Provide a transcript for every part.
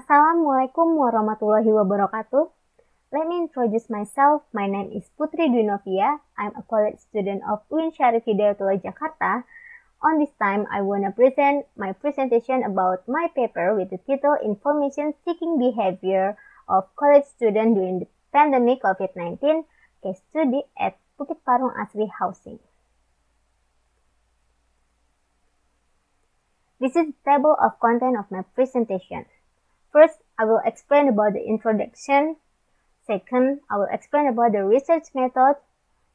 Assalamualaikum warahmatullahi wabarakatuh. Let me introduce myself. My name is Putri Dwi Novia. I'm a college student of UIN Syarif Hidayatullah Jakarta. On this time, I want to present my presentation about my paper with the title Information Seeking Behavior of College Students During the Pandemic COVID-19, Case Study at Bukit Parung Asri Housing. This is the table of content of my presentation. First, I will explain about the introduction. Second, I will explain about the research method.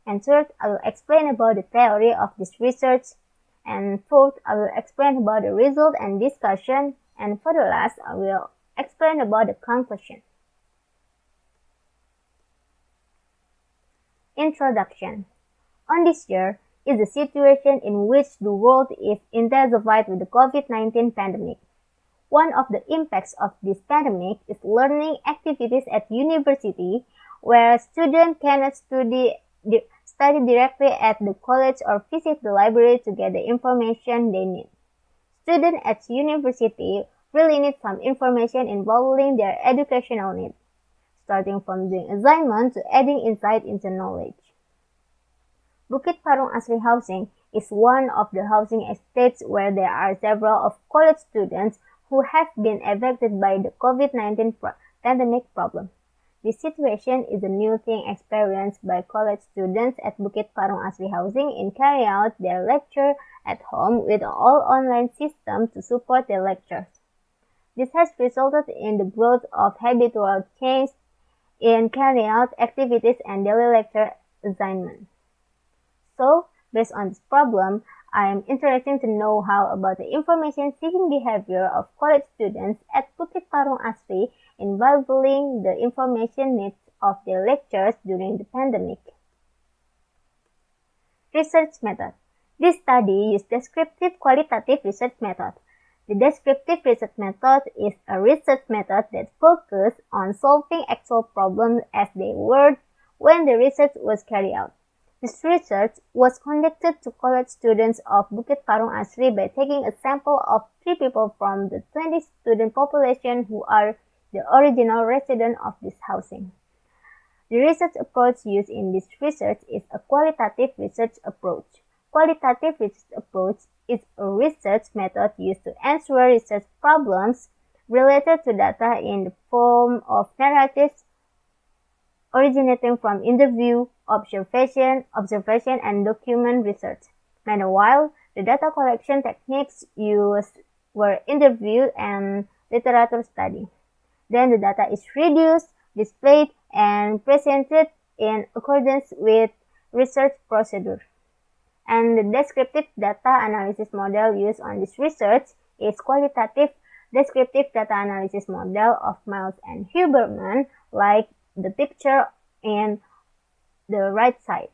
And third, I will explain about the theory of this research. And fourth, I will explain about the result and discussion. And for the last, I will explain about the conclusion. Introduction. On this year is the situation in which the world is intensified with the COVID-19 pandemic. One of the impacts of this pandemic is learning activities at university, where students cannot study directly at the college or visit the library to get the information they need. Students at university really need some information involving their educational needs, starting from doing assignment to adding insight into knowledge. Bukit Parung Asri Housing is one of the housing estates where there are several of college students who have been affected by the COVID-19 pandemic problem. This situation is a new thing experienced by college students at Bukit Parung Asri Housing in carrying out their lecture at home with an all-online system to support their lectures. This has resulted in the growth of habitual change in carrying out activities and daily lecture assignments. So, based on this problem, I am interested to know how about the information-seeking behavior of college students at Bukit Parung Asri involving the information needs of their lectures during the pandemic. Research method. This study uses descriptive qualitative research method. The descriptive research method is a research method that focuses on solving actual problems as they were when the research was carried out. This research was conducted to college students of Bukit Parung Asri by taking a sample of 3 people from the 20 student population who are the original residents of this housing. The research approach used in this research is a qualitative research approach. Qualitative research approach is a research method used to answer research problems related to data in the form of narratives originating from interview, observation, and document research. Meanwhile, the data collection techniques used were interview and literature study. Then the data is reduced, displayed, and presented in accordance with research procedure. And the descriptive data analysis model used on this research is qualitative descriptive data analysis model of Miles and Huberman, like the picture in the right side.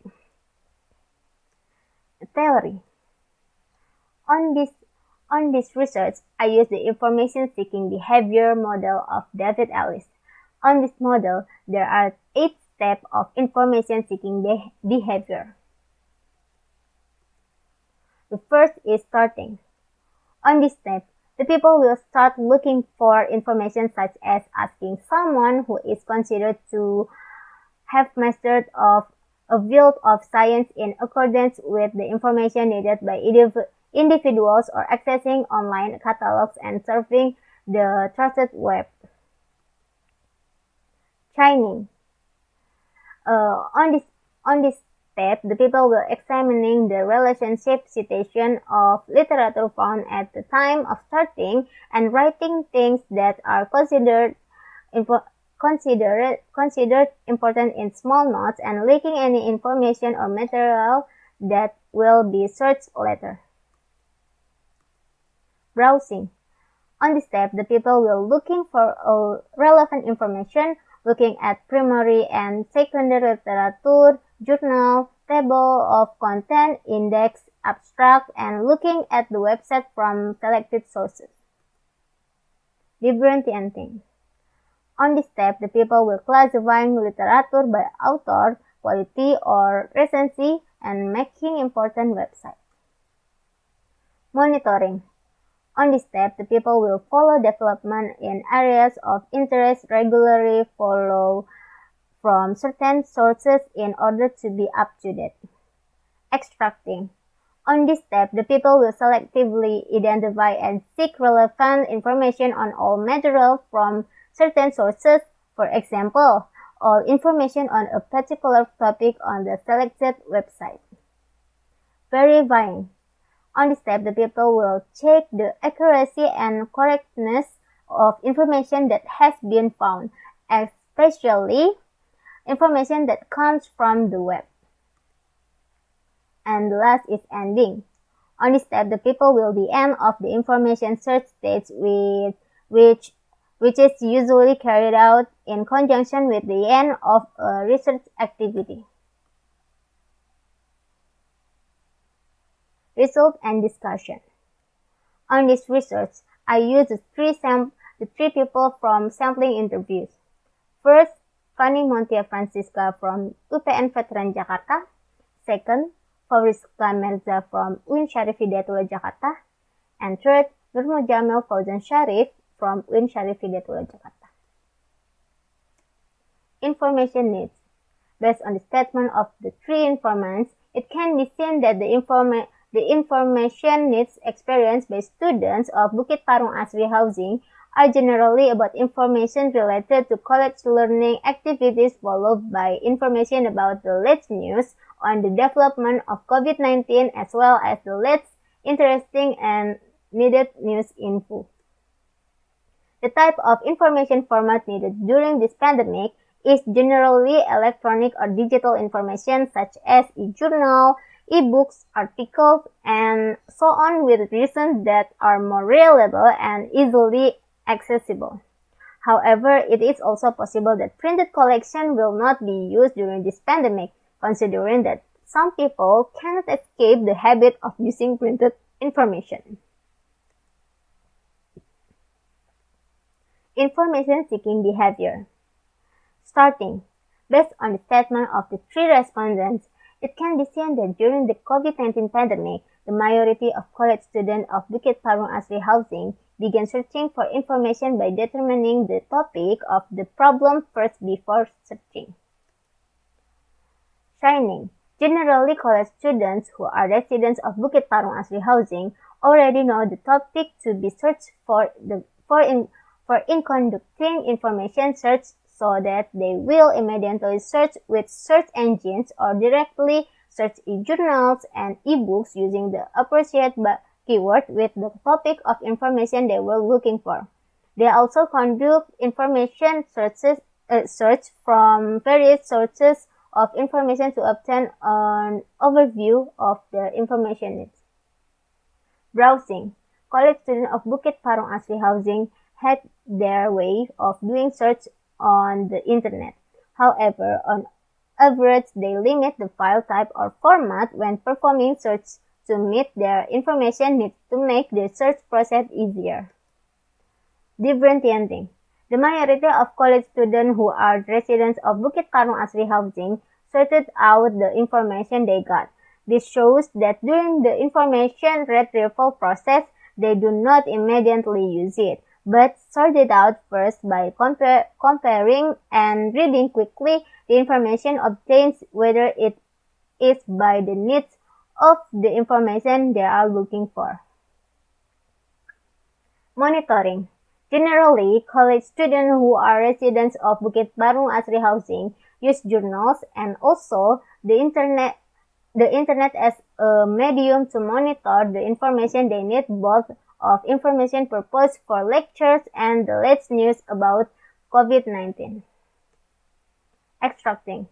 Theory. On this research, I use the information-seeking behavior model of David Ellis. On this model, there are 8 steps of information-seeking behavior. The first is starting. On this step, the people will start looking for information such as asking someone who is considered to have mastered of a field of science in accordance with the information needed by individuals or accessing online catalogs and surfing the trusted web. Training. On this step, the people will examining the relationship situation of literature found at the time of starting and writing things that are considered important in small notes and linking any information or material that will be searched later. Browsing. On this step, the people will looking for relevant information, looking at primary and secondary literature, journal, table of content, index, abstract, and looking at the website from selected sources. Differentiating. On this step, the people will classifying literature by author, quality, or recency, and making important websites. Monitoring. On this step, the people will follow development in areas of interest, regularly follow from certain sources in order to be up to date. Extracting. On this step, the people will selectively identify and seek relevant information on all material from certain sources. For example, all information on a particular topic on the selected website. Verifying. On this step, the people will check the accuracy and correctness of information that has been found, especially information that comes from the web. And the last is ending. On this step, the people will the end of the information search stage which is usually carried out in conjunction with the end of a research activity. Result and discussion. On this research, I used the three people from sampling interviews. First, Fanny Montia Francisca from UPN Veteran Jakarta. Second, Fauriska Merza from UIN Syarif Hidayatullah Jakarta. And third, Nurmo Jamil Fauzan Syarif from UIN Syarif Hidayatullah Jakarta. Information needs. Based on the statement of the three informants, it can be seen that the information needs experienced by students of Bukit Parung Asri housing are generally about information related to college learning activities, followed by information about the latest news on the development of COVID-19 as well as the latest interesting and needed news info. The type of information format needed during this pandemic is generally electronic or digital information such as e-journal, e-books, articles, and so on, with reasons that are more reliable and easily accessible. However, it is also possible that printed collection will not be used during this pandemic, considering that some people cannot escape the habit of using printed information. Information-seeking behavior. Starting. Based on the statement of the three respondents, it can be seen that during the COVID-19 pandemic, the majority of college students of Bukit Parung Asri housing began searching for information by determining the topic of the problem first before searching. Shining. Generally, college students who are residents of Bukit Parung Asri housing already know the topic to be searched for in conducting information search, so that they will immediately search with search engines or directly search e-journals and e-books using the appropriate keyword with the topic of information they were looking for. They also conduct information search from various sources of information to obtain an overview of their information needs. Browsing. College students of Bukit Parung Asri housing had their way of doing search on the internet. However, on average, they limit the file type or format when performing search to meet their information needs to make the search process easier. Differentiating. The majority of college students who are residents of Bukit Parung Asri housing sorted out the information they got. This shows that during the information retrieval process, they do not immediately use it, but sort it out first by comparing and reading quickly the information obtained, whether it is by the needs of the information they are looking for. Monitoring. Generally, college students who are residents of Bukit Parung Asri housing use journals and also the internet as a medium to monitor the information they need, both of information purpose for lectures and the latest news about COVID-19. Extracting.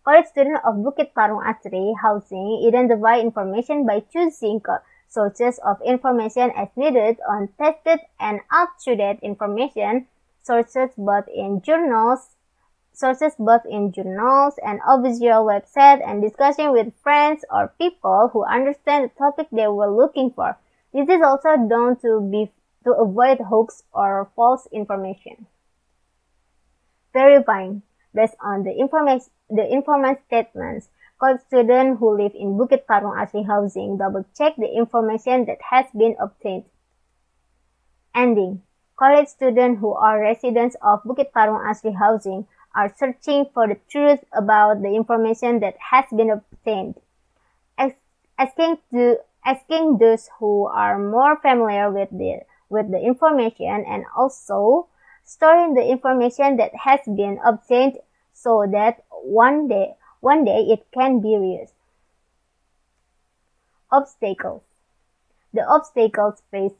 College students of Bukit Parung Asri housing identify information by choosing sources of information as needed on tested and up-to-date information sources both in journals and official websites, and discussion with friends or people who understand the topic they were looking for. This is also done to avoid hoax or false information. Verifying. Based on the informant statements, college students who live in Bukit Parung Asri housing double-check the information that has been obtained. Ending. College students who are residents of Bukit Parung Asri housing are searching for the truth about the information that has been obtained. Asking those who are more familiar with the information, and also storing the information that has been obtained so that one day it can be reused. Obstacles. The obstacles faced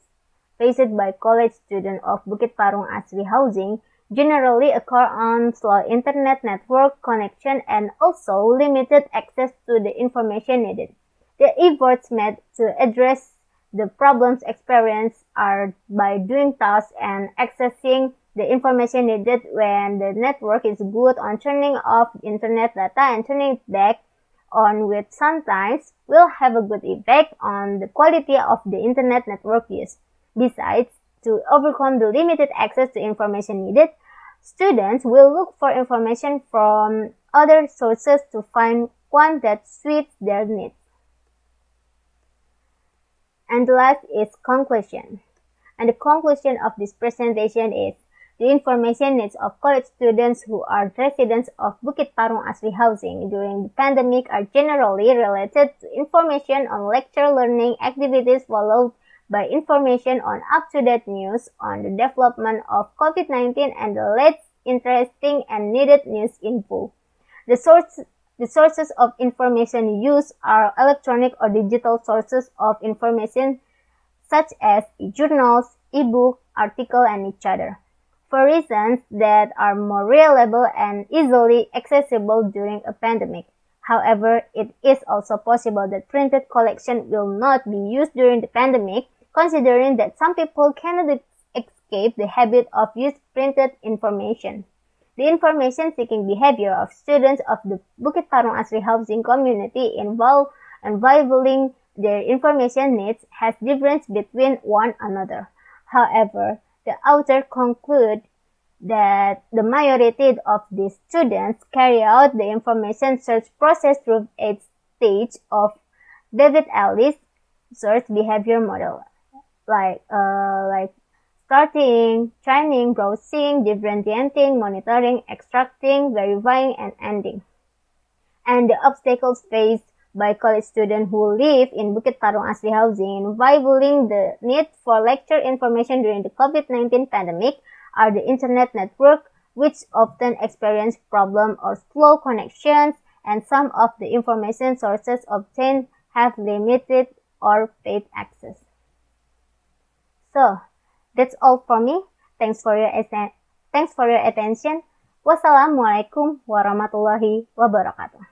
by college students of Bukit Parung Asri housing generally occur on slow internet network connection and also limited access to the information needed. The efforts made to address the problems experienced are by doing tasks and accessing the information needed when the network is good, on turning off internet data and turning it back on, which sometimes will have a good effect on the quality of the internet network use. Besides, to overcome the limited access to information needed, students will look for information from other sources to find one that suits their needs. And the last is conclusion. And the conclusion of this presentation is the information needs of college students who are residents of Bukit Parung Asri housing during the pandemic are generally related to information on lecture learning activities, followed by information on up-to-date news on the development of COVID-19 and the latest interesting and needed news info. The sources of information used are electronic or digital sources of information such as journals, e-book, article, and each other, for reasons that are more reliable and easily accessible during a pandemic. However, it is also possible that printed collection will not be used during the pandemic, considering that some people cannot escape the habit of using printed information. The information-seeking behavior of students of the Bukit Parung Asri housing community involving their information needs has difference between one another. However, the author concludes that the majority of these students carry out the information search process through 8 stages of David Ellis' search behavior model, like starting, training, browsing, differentiating, monitoring, extracting, verifying, and ending. And the obstacles faced by college students who live in Bukit Parung Asri housing involving the need for lecture information during the COVID-19 pandemic are the internet network, which often experience problem or slow connections, and some of the information sources obtained have limited or paid access. So, that's all for me. Thanks for your attention. Wassalamualaikum warahmatullahi wabarakatuh.